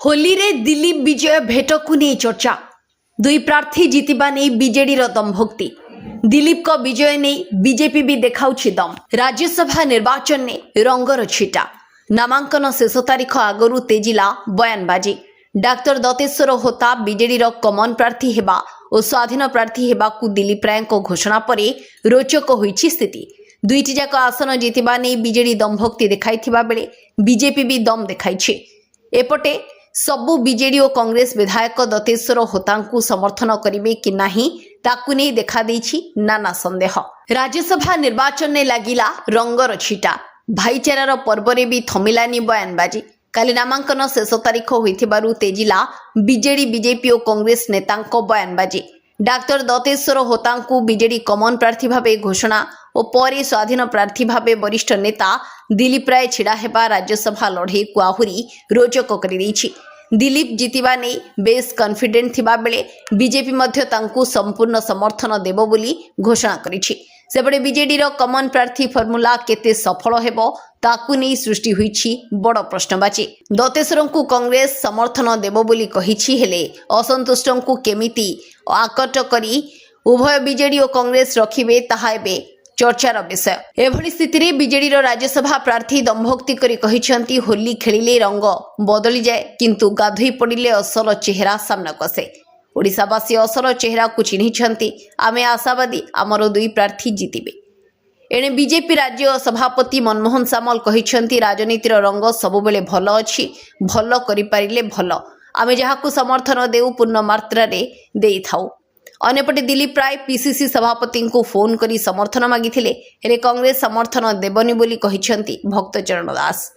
होली रे दिलीप विजय भेट को नहीं चर्चा दुई प्रार्थी जीतिबा नहीं बीजेडी दमभक्ति दिलीप को विजय नहीं बीजेपी भी देखाउछि दम। राज्यसभा निर्वाचन ने रंगर छिटा नामांकन शेष तारीख आगरू तेजिला बयानबाजी। डाक्टर दतेश्वर होता बीजेडी कमन प्रार्थी हेबा और स्वाधीन प्रार्थी हेबा को दिलीप राय को घोषणा परे रोचक होइछि स्थिति। दुईटी जाक आसन जीतिबा नहीं बीजेडी दमभक्ति देखाइथिबा बेले बीजेपी भी दम देखाइछि। एपटे सबु बीजेडी और कांग्रेस विधायक दतेश्वर होता समर्थन करिवे कि नाही ताकु नहीं देखा देछि नाना संदेह। राज्यसभा निर्वाचन ने लागिला रंगर छिटा भाईचारार पर्वरे भी थमिलानी बयानबाजी। काली नामांकन शेष तारीख होइथिबारु तेजिला बीजेडी बीजेपी और कांग्रेस नेतांको बयानबाजी। डाक्टर दतेश्वर होतांकु बीजेडी कमन प्रार्थी भावे घोषणा और परे स्वाधीन प्रार्थी भावे वरिष्ठ नेता दिलीप राय छिड़ा हेबा राज्यसभा लड़े को आहुरी रोचक कर दिलीप जीतिबा नहीं बेस कॉन्फिडेंट थिबा बेले बीजेपी मध्य तांकु संपूर्ण समर्थन देबो बोली घोषणा करिछि। सेपटे बीजेडी कमन प्रार्थी फर्मुला केते सफल हेबो ताकु नहीं सृष्टि होइछि बड़ प्रश्नवाची। दतेश्वर को कांग्रेस समर्थन देबो बोली कहिछि हेले असंतुष्ट को केमिति आकट करी उभय बीजेडी और कांग्रेस रखिबे ताहा एबे चर्चार विषय। एभली स्थिति रे बीजेडी राज्यसभा प्रार्थी दम्भक्ति करी कहिसंती होली खेलिले रंग बदली जाए किंतु गाधोई पड़िले असल चेहरा सामना कसे। ओडिशावासी असल चेहरा को चिन्हिछंती आमे आशावादी आमर दुई प्रार्थी जीतिबे। एणे बीजेपी राज्य सभापति मनमोहन सामल कहिसंती राजनीतिर रंग सबुबेले भल अछि भल करि पारिले भल आमे जहाकु समर्थन देउ पूर्ण मात्रा रे देई थाउ। अन्यपटे दिलीप राय पीसीसी सभापति को फोन करी समर्थन मागिथिले हेले कांग्रेस समर्थन देबनी बोली कहिसंती भक्तचरण दास।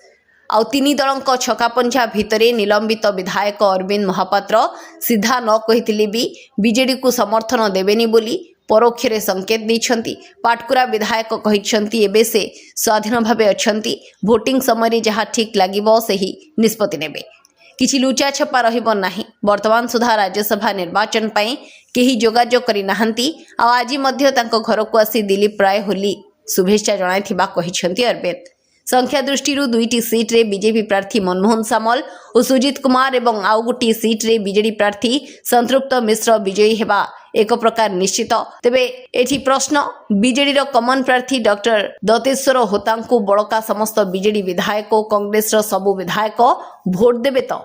आउ तीन दलक छकापंछा भितरे निलंबित विधायक अरविंद महापात्र सीधा न कहिथिले भी बीजेडी को समर्थन देबेनी बोली परोक्षरे संकेत दैछंती। पाटकुरा विधायक कहिसंती एबे से स्वाधीन भावे अछंती भोटिंग समय जहाँ ठीक लागिबो सेही निष्पत्ति नेबे किछि लुचा छपा रहिबो नाही। वर्तमान सुधा राज्यसभा निर्वाचन पई केही जोगाजोग करि नाहंती आ आजि मध्य तांको घर को आसी दिलीप राय होली शुभेच्छा जणाइथिबा कहिसंती अरविंद। संख्या दृष्टि दुईटी सीट रे बीजेपी प्रार्थी मनमोहन सामल और सुजित कुमार एवं आउ गोटी सीट रे बीजेडी प्रार्थी संतृप्त मिश्र विजयी हेबा एक प्रकार निश्चित। तेबे एठी प्रश्न बीजेडी कमन प्रार्थी डॉक्टर दतेश्वर होतांकु बड़का समस्त बीजेडी विधायक कांग्रेस सबु विधायक भोट देबे तो।